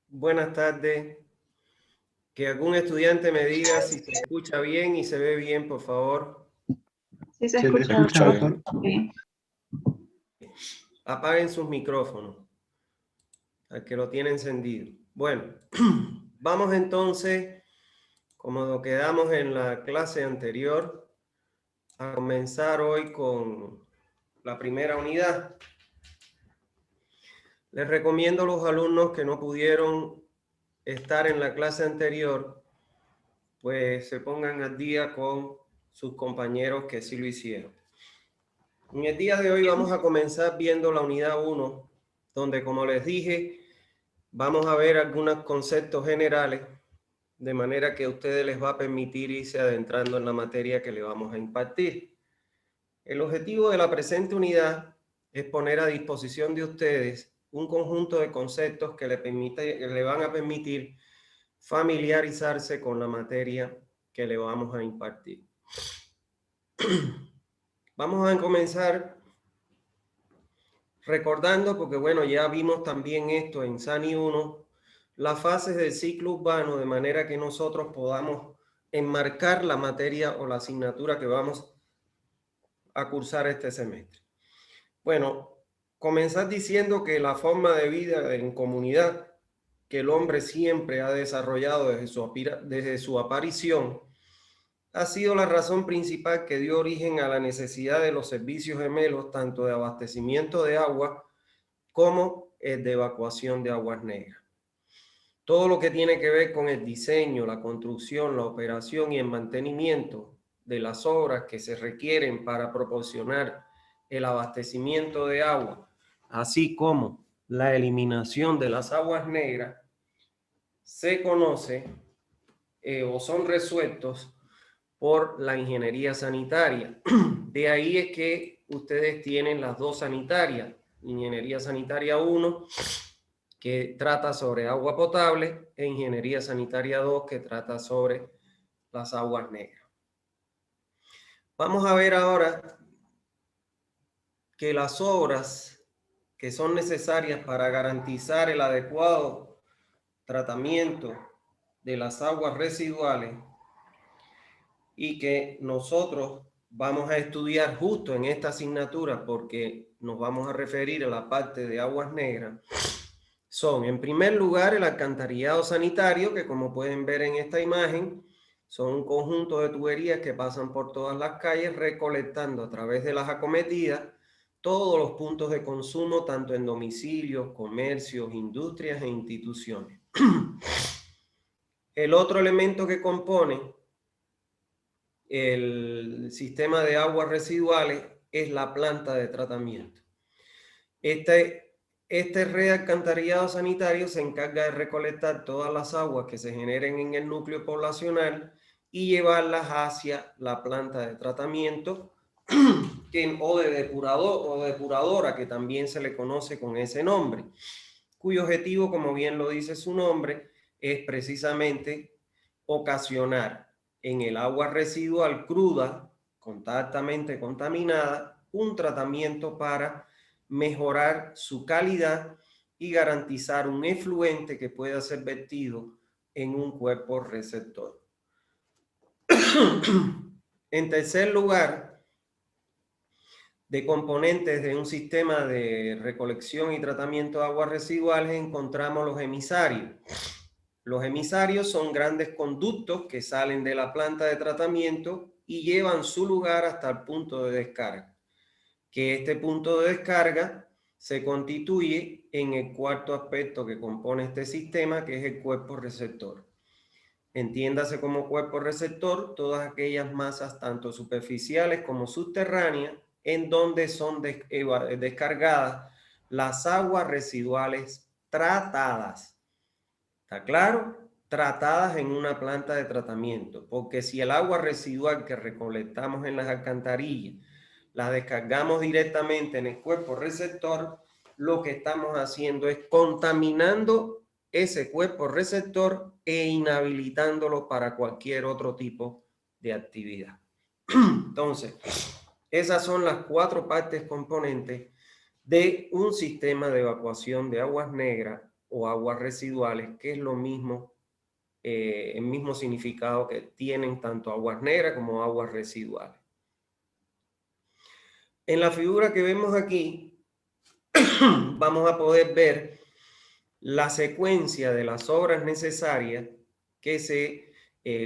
Buenas tardes. Que algún estudiante me diga si se escucha bien y se ve bien, por favor. Sí, se escucha bien. Apaguen sus micrófonos, al que lo tiene encendido. Bueno, vamos entonces, como lo quedamos en la clase anterior, a comenzar hoy con la primera unidad. Les recomiendo a los alumnos que no pudieron estar en la clase anterior, pues se pongan al día con sus compañeros que sí lo hicieron. En el día de hoy vamos a comenzar viendo la unidad 1, donde, como les dije, vamos a ver algunos conceptos generales, de manera que a ustedes les va a permitir irse adentrando en la materia que le vamos a impartir. El objetivo de la presente unidad es poner a disposición de ustedes un conjunto de conceptos que le van a permitir familiarizarse con la materia que le vamos a impartir. Vamos a comenzar recordando, porque bueno, ya vimos también esto en SANI 1, las fases del ciclo urbano, de manera que nosotros podamos enmarcar la materia o la asignatura que vamos a cursar este semestre. Bueno, comenzar diciendo que la forma de vida en comunidad que el hombre siempre ha desarrollado desde su aparición ha sido la razón principal que dio origen a la necesidad de los servicios gemelos, tanto de abastecimiento de agua como el de evacuación de aguas negras. Todo lo que tiene que ver con el diseño, la construcción, la operación y el mantenimiento de las obras que se requieren para proporcionar el abastecimiento de agua, así como la eliminación de las aguas negras, se conoce o son resueltos por la ingeniería sanitaria. De ahí es que ustedes tienen las dos sanitarias, Ingeniería Sanitaria 1, que trata sobre agua potable, e Ingeniería Sanitaria 2, que trata sobre las aguas negras. Vamos a ver ahora que las obras que son necesarias para garantizar el adecuado tratamiento de las aguas residuales y que nosotros vamos a estudiar justo en esta asignatura porque nos vamos a referir a la parte de aguas negras, son, en primer lugar, el alcantarillado sanitario, que como pueden ver en esta imagen, son un conjunto de tuberías que pasan por todas las calles recolectando a través de las acometidas todos los puntos de consumo, tanto en domicilios, comercios, industrias e instituciones. El otro elemento que compone el sistema de aguas residuales es la planta de tratamiento. Este realcantarillado sanitario se encarga de recolectar todas las aguas que se generen en el núcleo poblacional y llevarlas hacia la planta de tratamiento o de depurador o depuradora, que también se le conoce con ese nombre, cuyo objetivo, como bien lo dice su nombre, es precisamente ocasionar en el agua residual cruda, altamente contaminada, un tratamiento para mejorar su calidad y garantizar un efluente que pueda ser vertido en un cuerpo receptor. En tercer lugar, de componentes de un sistema de recolección y tratamiento de aguas residuales encontramos los emisarios. Los emisarios son grandes conductos que salen de la planta de tratamiento y llevan su lugar hasta el punto de descarga, que este punto de descarga se constituye en el cuarto aspecto que compone este sistema, que es el cuerpo receptor. Entiéndase como cuerpo receptor todas aquellas masas, tanto superficiales como subterráneas, en donde son descargadas las aguas residuales tratadas. ¿Está claro? Tratadas en una planta de tratamiento, porque si el agua residual que recolectamos en las alcantarillas la descargamos directamente en el cuerpo receptor, lo que estamos haciendo es contaminando ese cuerpo receptor e inhabilitándolo para cualquier otro tipo de actividad. Entonces, esas son las cuatro partes componentes de un sistema de evacuación de aguas negras o aguas residuales, que es lo mismo, el mismo significado que tienen tanto aguas negras como aguas residuales. En la figura que vemos aquí, vamos a poder ver la secuencia de las obras necesarias que se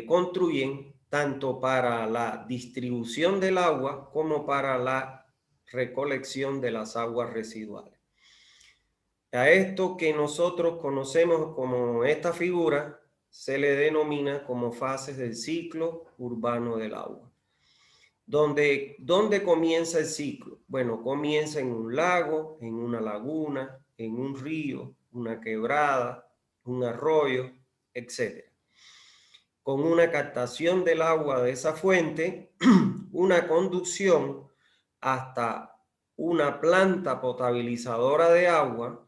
construyen tanto para la distribución del agua como para la recolección de las aguas residuales. A esto que nosotros conocemos como esta figura se le denomina como fases del ciclo urbano del agua. ¿Dónde comienza el ciclo? Bueno, comienza en un lago, en una laguna, en un río, una quebrada, un arroyo, etc. Con una captación del agua de esa fuente, una conducción hasta una planta potabilizadora de agua,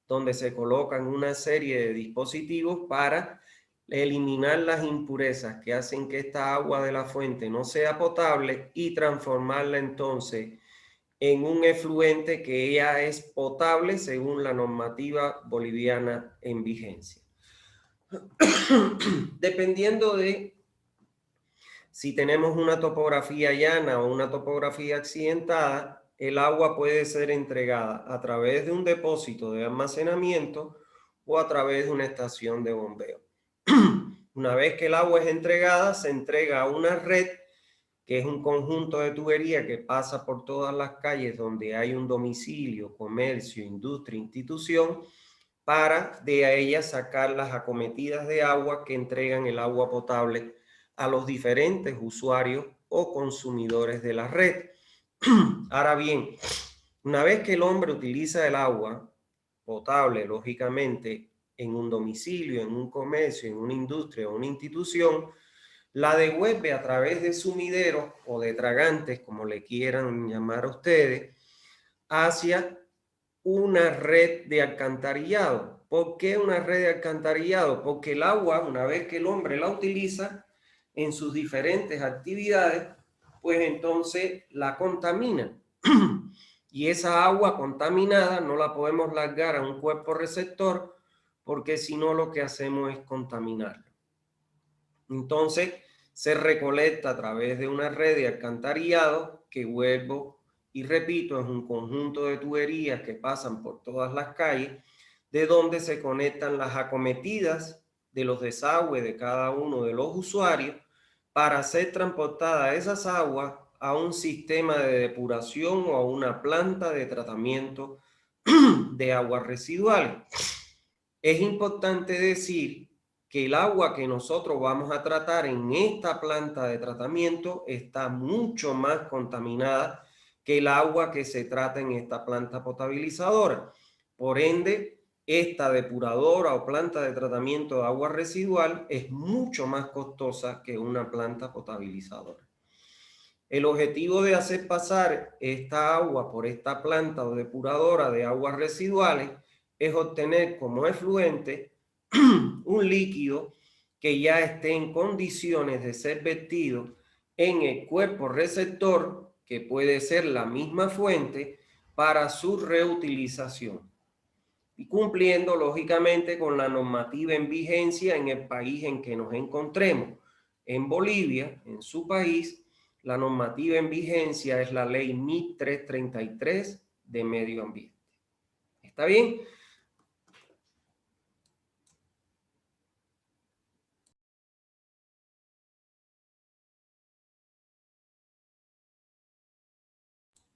donde se colocan una serie de dispositivos para eliminar las impurezas que hacen que esta agua de la fuente no sea potable y transformarla entonces en un efluente que ya es potable según la normativa boliviana en vigencia. Dependiendo de si tenemos una topografía llana o una topografía accidentada, el agua puede ser entregada a través de un depósito de almacenamiento o a través de una estación de bombeo. Una vez que el agua es entregada, se entrega a una red, que es un conjunto de tubería que pasa por todas las calles donde hay un domicilio, comercio, industria, institución, para de ellas sacar las acometidas de agua que entregan el agua potable a los diferentes usuarios o consumidores de la red. Ahora bien, una vez que el hombre utiliza el agua potable, lógicamente, en un domicilio, en un comercio, en una industria o una institución, la devuelve a través de sumideros o de tragantes, como le quieran llamar a ustedes, hacia una red de alcantarillado. ¿Por qué una red de alcantarillado? Porque el agua, una vez que el hombre la utiliza en sus diferentes actividades, pues entonces la contamina. Y esa agua contaminada no la podemos largar a un cuerpo receptor, porque si no lo que hacemos es contaminarlo. Entonces se recolecta a través de una red de alcantarillado que, vuelvo y repito, es un conjunto de tuberías que pasan por todas las calles, de donde se conectan las acometidas de los desagües de cada uno de los usuarios para ser transportadas esas aguas a un sistema de depuración o a una planta de tratamiento de aguas residuales. Es importante decir que el agua que nosotros vamos a tratar en esta planta de tratamiento está mucho más contaminada que el agua que se trata en esta planta potabilizadora. Por ende, esta depuradora o planta de tratamiento de agua residual es mucho más costosa que una planta potabilizadora. El objetivo de hacer pasar esta agua por esta planta o depuradora de aguas residuales es obtener como efluente un líquido que ya esté en condiciones de ser vertido en el cuerpo receptor, que puede ser la misma fuente, para su reutilización. Y cumpliendo lógicamente con la normativa en vigencia en el país en que nos encontremos. En Bolivia, en su país, la normativa en vigencia es la ley 1333 de medio ambiente. ¿Está bien?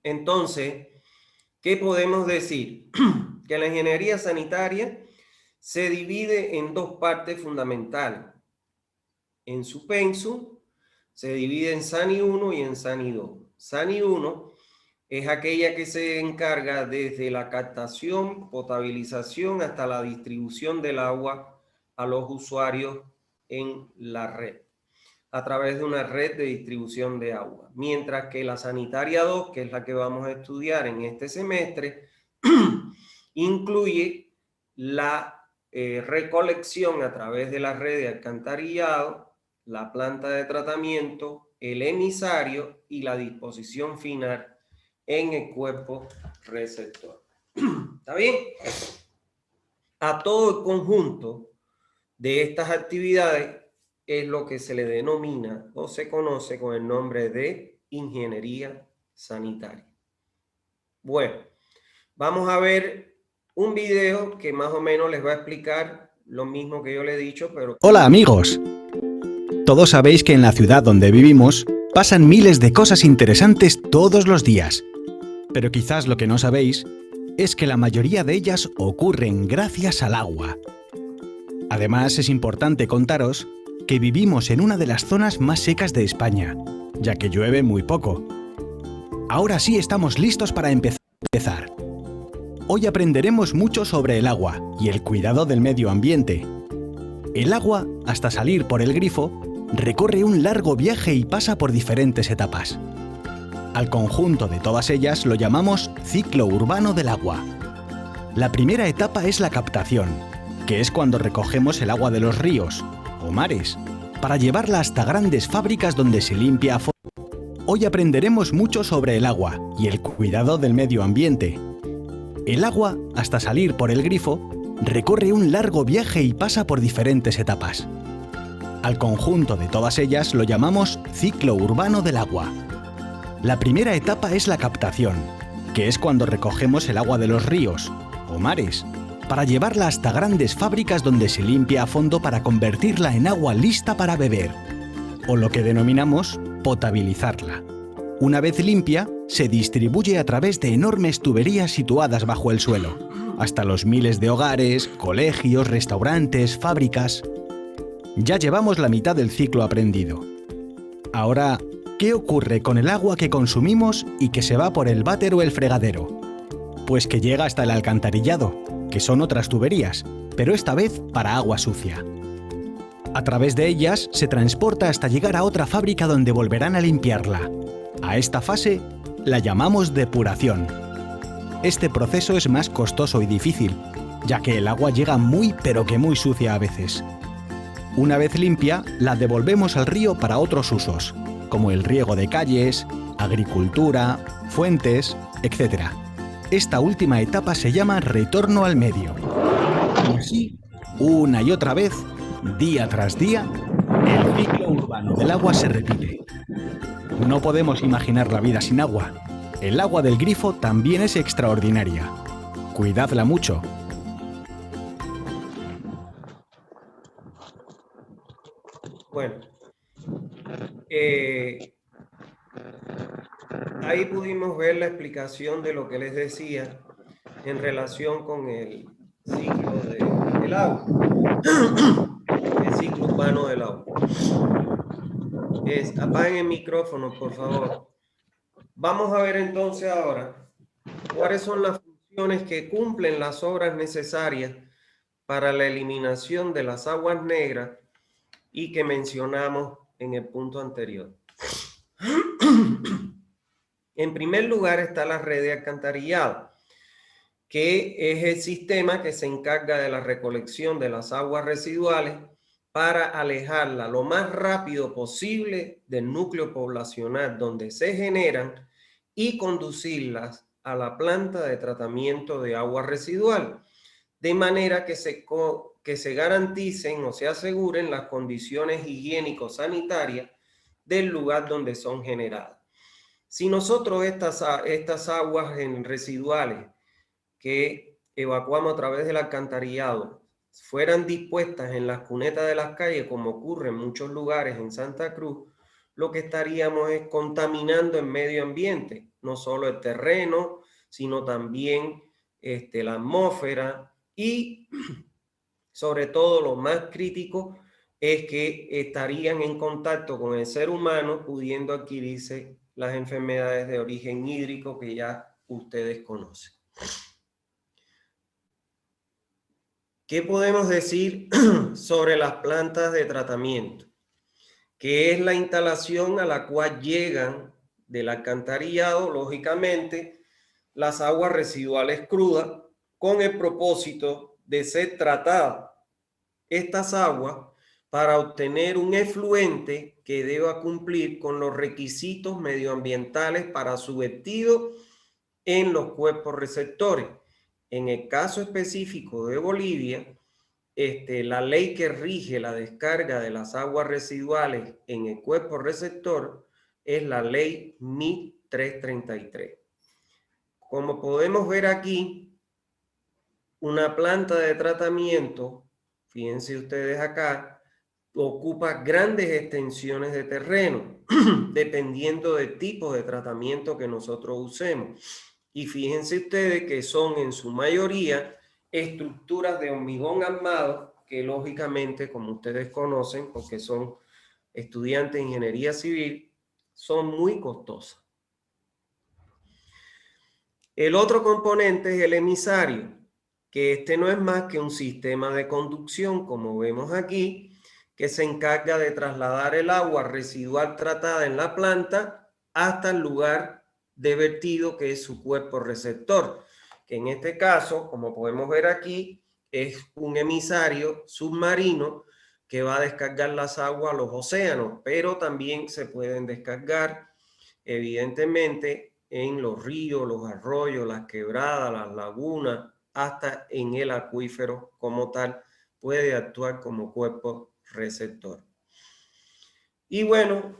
Entonces, ¿qué podemos decir? Que la ingeniería sanitaria se divide en dos partes fundamentales. En su pensum se divide en SANI 1 y en SANI 2. SANI 1 es aquella que se encarga desde la captación, potabilización hasta la distribución del agua a los usuarios en la red, a través de una red de distribución de agua. Mientras que la sanitaria 2, que es la que vamos a estudiar en este semestre, incluye la recolección a través de la red de alcantarillado, la planta de tratamiento, el emisario y la disposición final en el cuerpo receptor. ¿Está bien? A todo el conjunto de estas actividades es lo que se le denomina o se conoce con el nombre de ingeniería sanitaria. Bueno, vamos a ver un video que más o menos les va a explicar lo mismo que yo le he dicho, pero... Hola amigos. Todos sabéis que en la ciudad donde vivimos pasan miles de cosas interesantes todos los días. Pero quizás lo que no sabéis es que la mayoría de ellas ocurren gracias al agua. Además, es importante contaros que vivimos en una de las zonas más secas de España, ya que llueve muy poco. Ahora sí estamos listos para empezar. Hoy aprenderemos mucho sobre el agua y el cuidado del medio ambiente. El agua, hasta salir por el grifo, recorre un largo viaje y pasa por diferentes etapas. Al conjunto de todas ellas lo llamamos ciclo urbano del agua. La primera etapa es la captación, que es cuando recogemos el agua de los ríos o mares, para llevarla hasta grandes fábricas donde se limpia a fondo. Hoy aprenderemos mucho sobre el agua y el cuidado del medio ambiente. El agua, hasta salir por el grifo, recorre un largo viaje y pasa por diferentes etapas. Al conjunto de todas ellas lo llamamos ciclo urbano del agua. La primera etapa es la captación, que es cuando recogemos el agua de los ríos o mares, para llevarla hasta grandes fábricas donde se limpia a fondo para convertirla en agua lista para beber, o lo que denominamos potabilizarla. Una vez limpia, se distribuye a través de enormes tuberías situadas bajo el suelo, hasta los miles de hogares, colegios, restaurantes, fábricas. Ya llevamos la mitad del ciclo aprendido. Ahora, ¿qué ocurre con el agua que consumimos y que se va por el váter o el fregadero? Pues que llega hasta el alcantarillado, que son otras tuberías, pero esta vez para agua sucia. A través de ellas se transporta hasta llegar a otra fábrica donde volverán a limpiarla. A esta fase la llamamos depuración. Este proceso es más costoso y difícil, ya que el agua llega muy pero que muy sucia a veces. Una vez limpia, la devolvemos al río para otros usos, como el riego de calles, agricultura, fuentes, etc. Esta última etapa se llama retorno al medio. Y así, una y otra vez, día tras día, el ciclo urbano del agua se repite. No podemos imaginar la vida sin agua. El agua del grifo también es extraordinaria. Cuidadla mucho. Bueno, ahí pudimos ver la explicación de lo que les decía en relación con el ciclo del agua, el ciclo urbano del agua. Apaguen el micrófono, por favor. Vamos a ver entonces ahora cuáles son las funciones que cumplen las obras necesarias para la eliminación de las aguas negras y que mencionamos en el punto anterior. En primer lugar está la red de alcantarillado, que es el sistema que se encarga de la recolección de las aguas residuales para alejarla lo más rápido posible del núcleo poblacional donde se generan y conducirlas a la planta de tratamiento de agua residual, de manera que se garanticen o se aseguren las condiciones higiénico-sanitarias del lugar donde son generadas. Si nosotros estas aguas residuales que evacuamos a través del alcantarillado fueran dispuestas en las cunetas de las calles, como ocurre en muchos lugares en Santa Cruz, lo que estaríamos es contaminando el medio ambiente, no solo el terreno, sino también la atmósfera. Y sobre todo lo más crítico es que estarían en contacto con el ser humano, pudiendo adquirirse las enfermedades de origen hídrico que ya ustedes conocen. ¿Qué podemos decir sobre las plantas de tratamiento? Que es la instalación a la cual llegan del alcantarillado, lógicamente, las aguas residuales crudas con el propósito de ser tratadas estas aguas para obtener un efluente que deba cumplir con los requisitos medioambientales para su vertido en los cuerpos receptores. en el caso específico de Bolivia, la ley que rige la descarga de las aguas residuales en el cuerpo receptor es la ley MIT 333. Como podemos ver aquí, una planta de tratamiento, fíjense ustedes acá, ocupa grandes extensiones de terreno, dependiendo del tipo de tratamiento que nosotros usemos. Y fíjense ustedes que son en su mayoría estructuras de hormigón armado, que lógicamente, como ustedes conocen, porque son estudiantes de ingeniería civil, son muy costosas. El otro componente es el emisario, que no es más que un sistema de conducción, como vemos aquí, que se encarga de trasladar el agua residual tratada en la planta hasta el lugar de vertido, que es su cuerpo receptor, que en este caso, como podemos ver aquí, es un emisario submarino que va a descargar las aguas a los océanos, pero también se pueden descargar, evidentemente, en los ríos, los arroyos, las quebradas, las lagunas, hasta en el acuífero como tal, puede actuar como cuerpo receptor. Y bueno,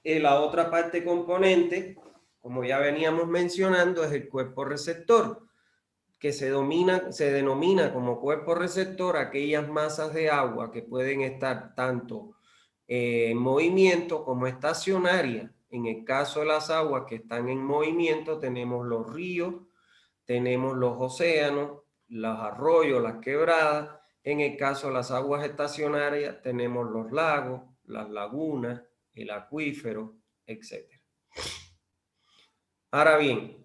la otra parte componente, como ya veníamos mencionando, es el cuerpo receptor, que se denomina como cuerpo receptor aquellas masas de agua que pueden estar tanto en movimiento como estacionarias. En el caso de las aguas que están en movimiento, tenemos los ríos, tenemos los océanos, los arroyos, las quebradas. En el caso de las aguas estacionarias, tenemos los lagos, las lagunas, el acuífero, etc. Ahora bien,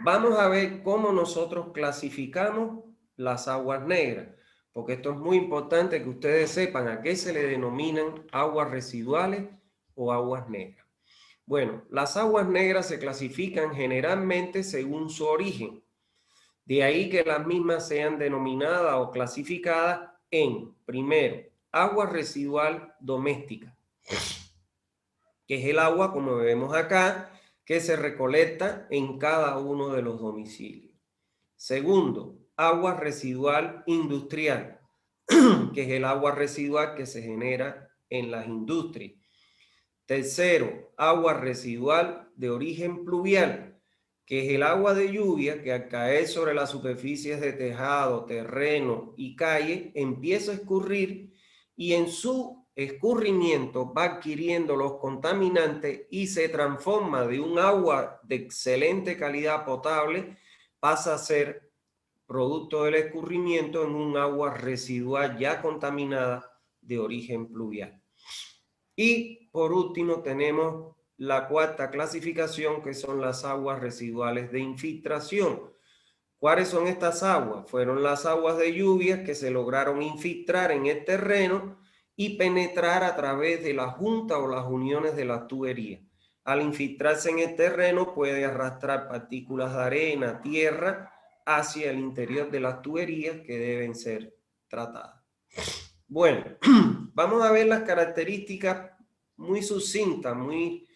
vamos a ver cómo nosotros clasificamos las aguas negras, porque esto es muy importante que ustedes sepan a qué se le denominan aguas residuales o aguas negras. Bueno, las aguas negras se clasifican generalmente según su origen. De ahí que las mismas sean denominadas o clasificadas en, primero, agua residual doméstica, que es el agua, como vemos acá, que se recolecta en cada uno de los domicilios. Segundo, agua residual industrial, que es el agua residual que se genera en las industrias. Tercero, agua residual de origen pluvial, que es el agua de lluvia que al caer sobre las superficies de tejado, terreno y calle empieza a escurrir y en su escurrimiento va adquiriendo los contaminantes y se transforma de un agua de excelente calidad potable, pasa a ser producto del escurrimiento en un agua residual ya contaminada de origen pluvial. Y por último tenemos la cuarta clasificación, que son las aguas residuales de infiltración. ¿Cuáles son estas aguas? Fueron las aguas de lluvia que se lograron infiltrar en el terreno y penetrar a través de la junta o las uniones de las tuberías. Al infiltrarse en el terreno puede arrastrar partículas de arena, tierra, hacia el interior de las tuberías que deben ser tratadas. Bueno, vamos a ver las características muy sucintas, muy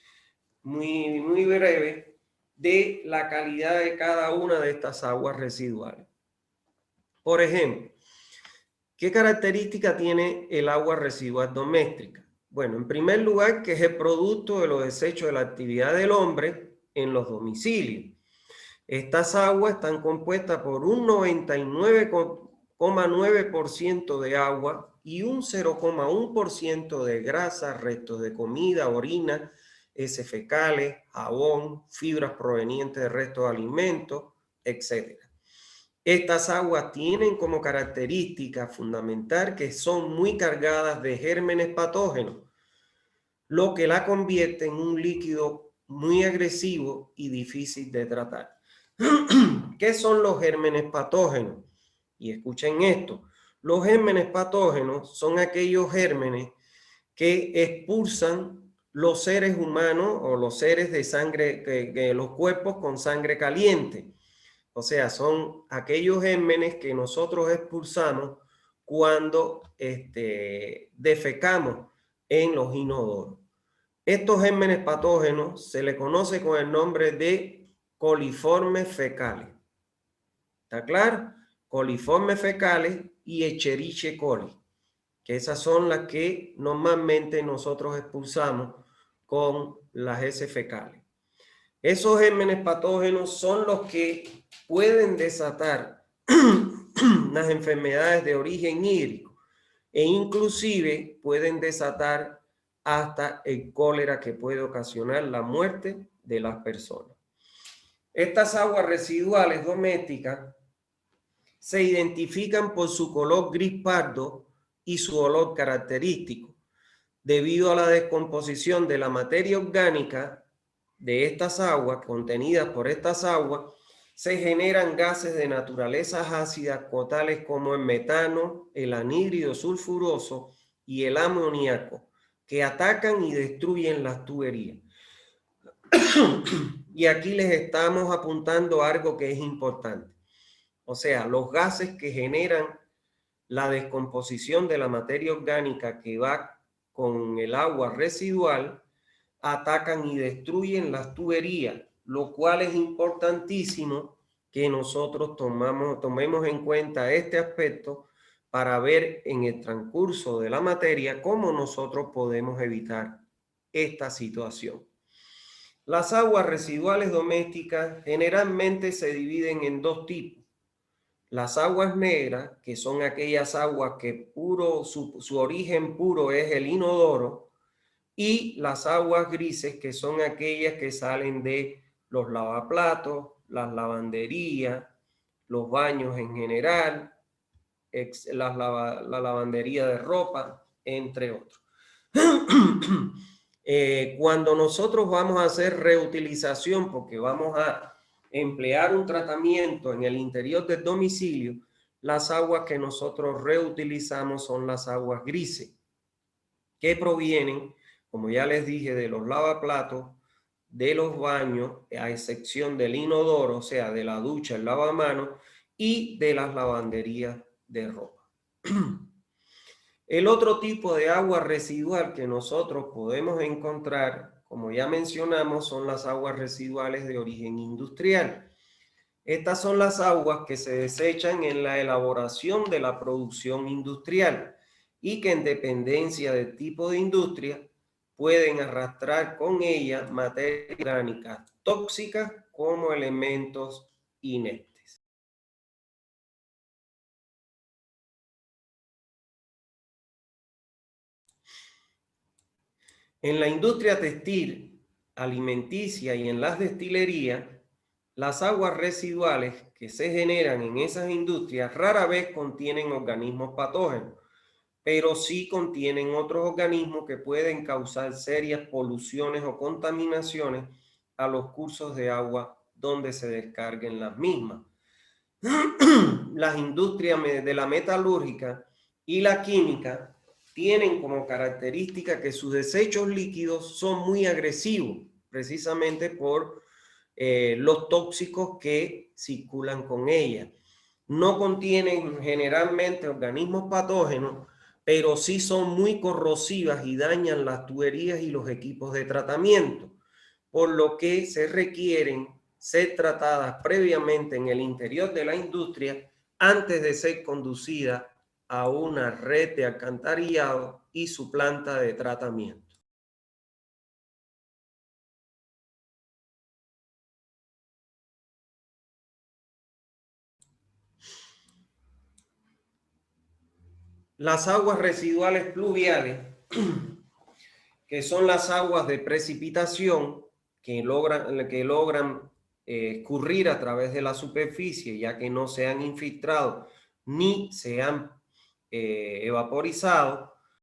breves de la calidad de cada una de estas aguas residuales. Por ejemplo, ¿qué característica tiene el agua residual doméstica? Bueno, en primer lugar, que es el producto de los desechos de la actividad del hombre en los domicilios. Estas aguas están compuestas por un 99,9% de agua y un 0,1% de grasa, restos de comida, orina, heces fecales, jabón, fibras provenientes de restos de alimentos, etc. Estas aguas tienen como característica fundamental que son muy cargadas de gérmenes patógenos, lo que la convierte en un líquido muy agresivo y difícil de tratar. ¿Qué son los gérmenes patógenos? Y escuchen esto. Los gérmenes patógenos son aquellos gérmenes que expulsan los seres humanos o los seres de sangre, los cuerpos con sangre caliente. O sea, son aquellos gérmenes que nosotros expulsamos cuando defecamos en los inodoros. Estos gérmenes patógenos se le conoce con el nombre de coliformes fecales. ¿Está claro? Coliformes fecales y Escherichia coli, que esas son las que normalmente nosotros expulsamos con las heces fecales. Esos gérmenes patógenos son los que pueden desatar las enfermedades de origen hídrico e inclusive pueden desatar hasta el cólera, que puede ocasionar la muerte de las personas. Estas aguas residuales domésticas se identifican por su color gris pardo y su olor característico. Debido a la descomposición de la materia orgánica de estas aguas, contenidas por estas aguas, se generan gases de naturaleza ácida, tales como el metano, el anhídrido sulfuroso y el amoníaco, que atacan y destruyen las tuberías. Y aquí les estamos apuntando algo que es importante. O sea, los gases que generan la descomposición de la materia orgánica que va con el agua residual atacan y destruyen las tuberías, lo cual es importantísimo que nosotros tomemos en cuenta este aspecto para ver en el transcurso de la materia cómo nosotros podemos evitar esta situación. Las aguas residuales domésticas generalmente se dividen en dos tipos. Las aguas negras, que son aquellas aguas que su origen puro es el inodoro, y las aguas grises, que son aquellas que salen de los lavaplatos, las lavanderías, los baños en general, la lavandería de ropa, entre otros. Cuando nosotros vamos a hacer reutilización, porque vamos a emplear un tratamiento en el interior del domicilio, las aguas que nosotros reutilizamos son las aguas grises, que provienen, como ya les dije, de los lavaplatos, de los baños, a excepción del inodoro, o sea, de la ducha, el lavamanos, y de las lavanderías de ropa. El otro tipo de agua residual que nosotros podemos encontrar, como ya mencionamos, son las aguas residuales de origen industrial. Estas son las aguas que se desechan en la elaboración de la producción industrial y que, en dependencia del tipo de industria, pueden arrastrar con ella materia orgánica tóxicas como elementos inertes. En la industria textil, alimenticia y en las destilerías, las aguas residuales que se generan en esas industrias rara vez contienen organismos patógenos, pero sí contienen otros organismos que pueden causar serias poluciones o contaminaciones a los cursos de agua donde se descarguen las mismas. Las industrias de la metalúrgica y la química tienen como característica que sus desechos líquidos son muy agresivos, precisamente por los tóxicos que circulan con ella. No contienen generalmente organismos patógenos, pero sí son muy corrosivas y dañan las tuberías y los equipos de tratamiento, por lo que se requieren ser tratadas previamente en el interior de la industria antes de ser conducidas a una red de alcantarillado y su planta de tratamiento. Las aguas residuales pluviales, que son las aguas de precipitación que logran escurrir a través de la superficie, ya que no se han infiltrado ni se han evaporizado,